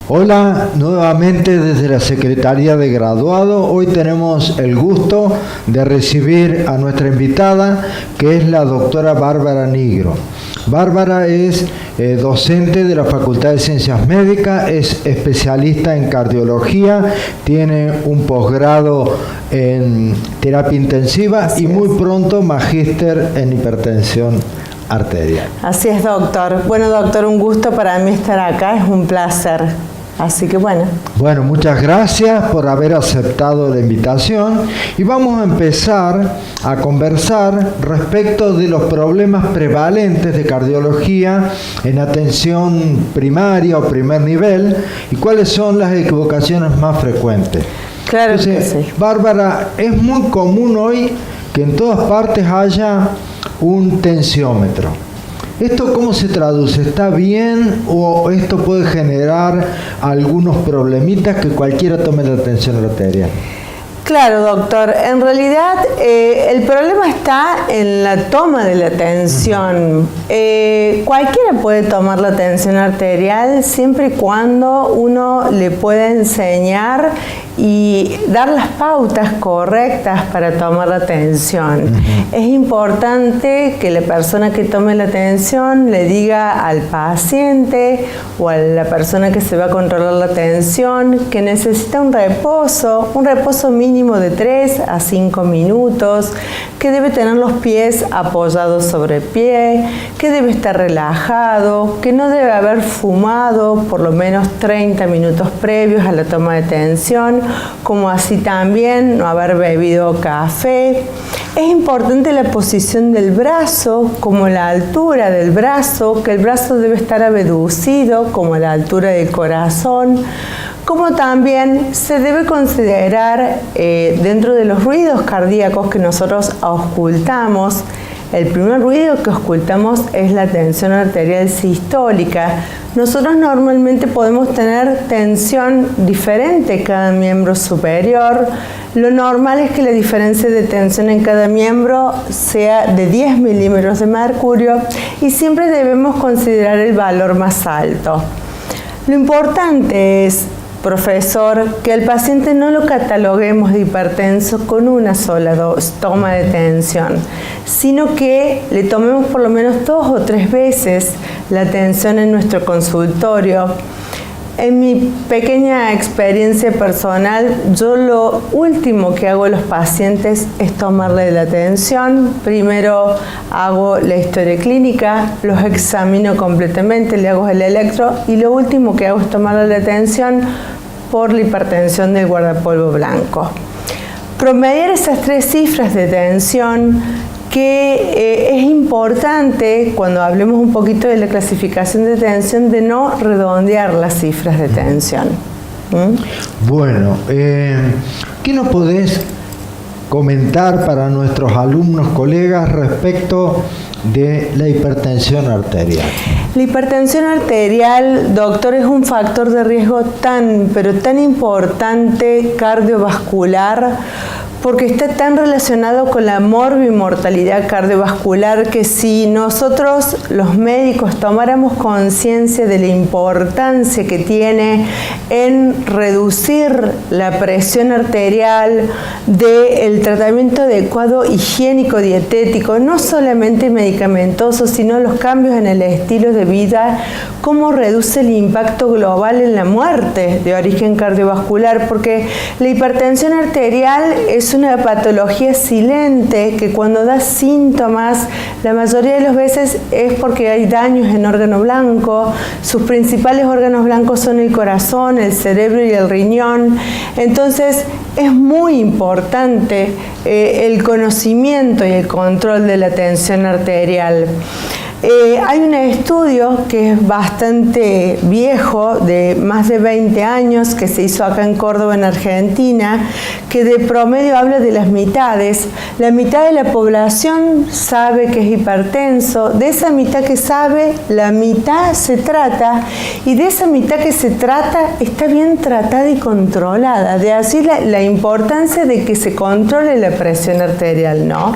Hola, nuevamente desde la Secretaría de Graduado. Hoy tenemos el gusto de recibir a nuestra invitada, que es la doctora Bárbara Nigro. Bárbara es docente de la Facultad de Ciencias Médicas, es especialista en cardiología, tiene un posgrado en terapia intensiva y muy pronto magíster en hipertensión arterial. Así es, doctor. Bueno, doctor, un gusto para mí estar acá, es un placer. Así que bueno. Bueno, muchas gracias por haber aceptado la invitación y vamos a empezar a conversar respecto de los problemas prevalentes de cardiología en atención primaria o primer nivel y cuáles son las equivocaciones más frecuentes. Claro que sí. Bárbara, es muy común hoy que en todas partes haya un tensiómetro. ¿Esto cómo se traduce? ¿Está bien o esto puede generar algunos problemitas que cualquiera tome la tensión arterial? Claro, doctor. En realidad el problema está en la toma de la tensión. Cualquiera puede tomar la tensión arterial siempre y cuando uno le pueda enseñar y dar las pautas correctas para tomar la tensión. Es importante que la persona que tome la tensión le diga al paciente o a la persona que se va a controlar la tensión que necesita un reposo mínimo de 3 a 5 minutos, que debe tener los pies apoyados sobre el pie, que debe estar relajado, que no debe haber fumado por lo menos 30 minutos previos a la toma de tensión, como así también no haber bebido café. Es importante la posición del brazo, como la altura del brazo, que el brazo debe estar abducido, como la altura del corazón, como también se debe considerar dentro de los ruidos cardíacos que nosotros auscultamos. El primer ruido que auscultamos es la tensión arterial sistólica. Nosotros normalmente podemos tener tensión diferente en cada miembro superior. Lo normal es que la diferencia de tensión en cada miembro sea de 10 milímetros de mercurio y siempre debemos considerar el valor más alto. Lo importante es, profesor, que al paciente no lo cataloguemos de hipertenso con una sola toma de tensión, sino que le tomemos por lo menos 2 o 3 veces la tensión en nuestro consultorio. En mi pequeña experiencia personal, yo lo último que hago a los pacientes es tomarle la tensión. Primero hago la historia clínica, los examino completamente, le hago el electro y lo último que hago es tomarle la tensión por la hipertensión del guardapolvo blanco. Promediar esas 3 cifras de tensión que es importante cuando hablemos un poquito de la clasificación de tensión de no redondear las cifras de tensión. Bueno, ¿qué nos podés comentar para nuestros alumnos, colegas respecto de la hipertensión arterial? La hipertensión arterial, doctor, es un factor de riesgo pero tan importante cardiovascular, porque está tan relacionado con la morbimortalidad cardiovascular que si nosotros los médicos tomáramos conciencia de la importancia que tiene en reducir la presión arterial, del tratamiento adecuado higiénico dietético, no solamente medicamentoso, sino los cambios en el estilo de vida, cómo reduce el impacto global en la muerte de origen cardiovascular, porque la hipertensión arterial es una patología silente que cuando da síntomas, la mayoría de las veces es porque hay daños en órgano blanco. Sus principales órganos blancos son el corazón, el cerebro y el riñón. Entonces es muy importante el conocimiento y el control de la tensión arterial. Hay un estudio que es bastante viejo, de más de 20 años, que se hizo acá en Córdoba, en Argentina, que de promedio habla de las mitades. La mitad de la población sabe que es hipertenso, de esa mitad que sabe, la mitad se trata, y de esa mitad que se trata está bien tratada y controlada. De así la importancia de que se controle la presión arterial, ¿no?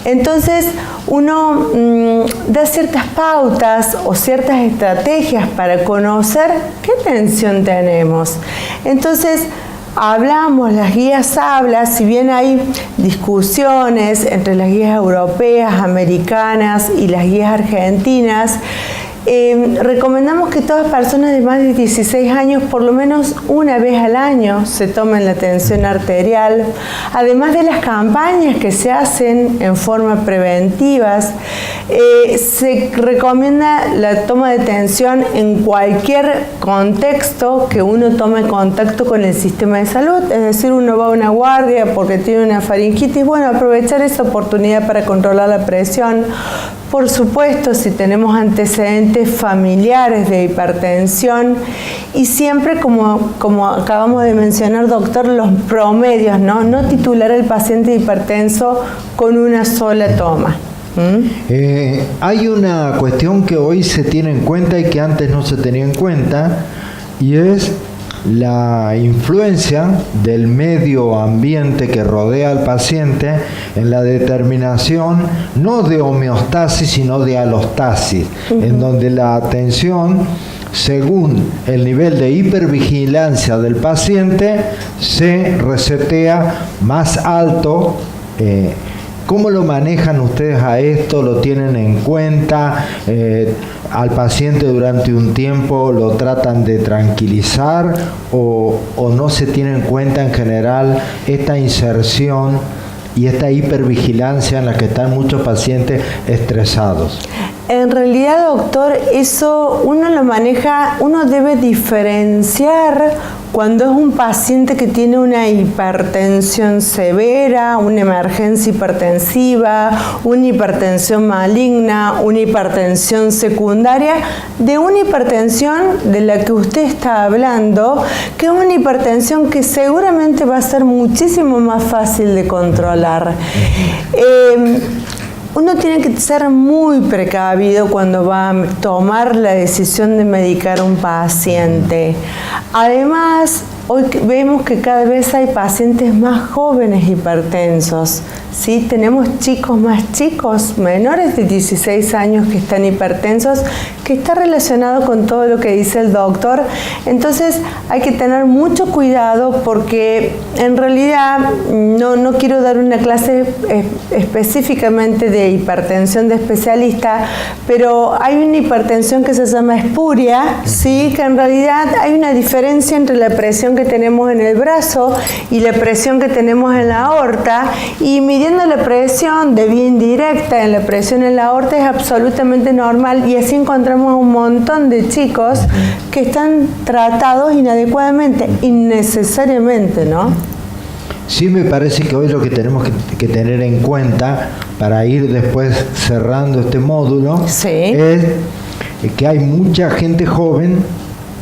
Entonces, uno da ciertas pautas o ciertas estrategias para conocer qué tensión tenemos. Entonces, hablamos, las guías hablan, si bien hay discusiones entre las guías europeas, americanas y las guías argentinas, recomendamos que todas personas de más de 16 años por lo menos una vez al año se tomen la tensión arterial, además de las campañas que se hacen en forma preventivas. Se recomienda la toma de tensión en cualquier contexto que uno tome contacto con el sistema de salud, es decir, uno va a una guardia porque tiene una faringitis, bueno, aprovechar esa oportunidad para controlar la presión. Por supuesto, si tenemos antecedentes familiares de hipertensión y siempre, como acabamos de mencionar, doctor, los promedios, ¿no? No titular al paciente hipertenso con una sola toma. Hay una cuestión que hoy se tiene en cuenta y que antes no se tenía en cuenta, y es la influencia del medio ambiente que rodea al paciente en la determinación no de homeostasis sino de alostasis, en donde la tensión, según el nivel de hipervigilancia del paciente, se resetea más alto. ¿Cómo lo manejan ustedes a esto? ¿Lo tienen en cuenta? ¿Al paciente durante un tiempo lo tratan de tranquilizar o no se tiene en cuenta en general esta inserción y esta hipervigilancia en la que están muchos pacientes estresados? En realidad, doctor, eso uno lo maneja, uno debe diferenciar cuando es un paciente que tiene una hipertensión severa, una emergencia hipertensiva, una hipertensión maligna, una hipertensión secundaria, de una hipertensión de la que usted está hablando, que es una hipertensión que seguramente va a ser muchísimo más fácil de controlar. Uno tiene que ser muy precavido cuando va a tomar la decisión de medicar a un paciente. Además, hoy vemos que cada vez hay pacientes más jóvenes hipertensos, ¿sí? Tenemos chicos más chicos, menores de 16 años que están hipertensos, que está relacionado con todo lo que dice el doctor. Entonces hay que tener mucho cuidado porque en realidad no quiero dar una clase específicamente de hipertensión de especialista, pero hay una hipertensión que se llama espuria, ¿sí? Que en realidad hay una diferencia entre la presión que tenemos en el brazo y la presión que tenemos en la aorta, y midiendo la presión de vía indirecta en la presión en la aorta es absolutamente normal, y así encontramos un montón de chicos que están tratados inadecuadamente, innecesariamente, ¿no? Sí, me parece que hoy lo que tenemos que tener en cuenta para ir después cerrando este módulo, sí, es que hay mucha gente joven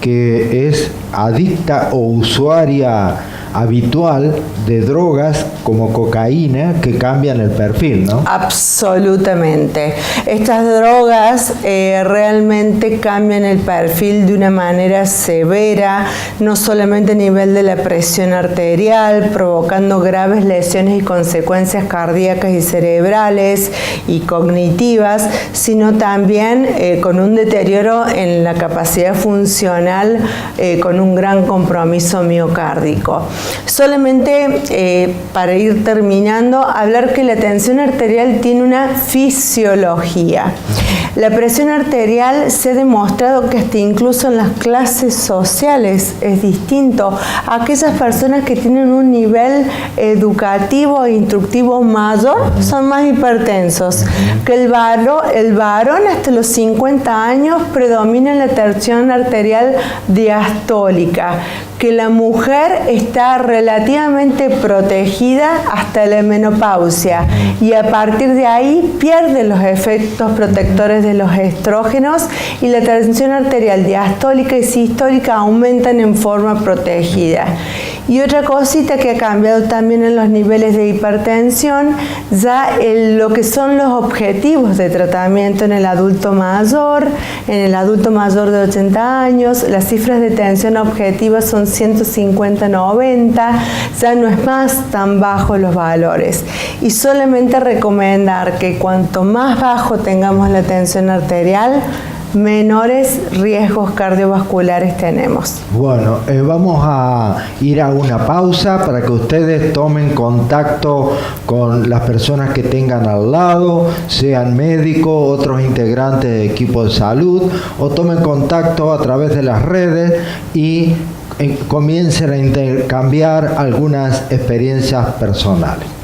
que es adicta o usuaria habitual de drogas como cocaína que cambian el perfil, ¿no? Absolutamente. Estas drogas realmente cambian el perfil de una manera severa, no solamente a nivel de la presión arterial, provocando graves lesiones y consecuencias cardíacas y cerebrales y cognitivas, sino también con un deterioro en la capacidad funcional, con un gran compromiso miocárdico. Solamente para ir terminando, hablar que la tensión arterial tiene una fisiología. La presión arterial se ha demostrado que hasta incluso en las clases sociales es distinto. Aquellas personas que tienen un nivel educativo e instructivo mayor son más hipertensos. Que el varón hasta los 50 años predomina la tensión arterial diastólica. Que la mujer está relativamente protegida hasta la menopausia y a partir de ahí pierde los efectos protectores de los estrógenos y la tensión arterial diastólica y sistólica aumentan en forma protegida. Y otra cosita que ha cambiado también en los niveles de hipertensión, ya lo que son los objetivos de tratamiento en el adulto mayor de 80 años, las cifras de tensión objetiva son 150-90, ya no es más tan bajo los valores. Y solamente recomendar que cuanto más bajo tengamos la tensión arterial, menores riesgos cardiovasculares tenemos. Bueno, vamos a ir a una pausa para que ustedes tomen contacto con las personas que tengan al lado, sean médicos, otros integrantes de equipo de salud, o tomen contacto a través de las redes y comiencen a intercambiar algunas experiencias personales.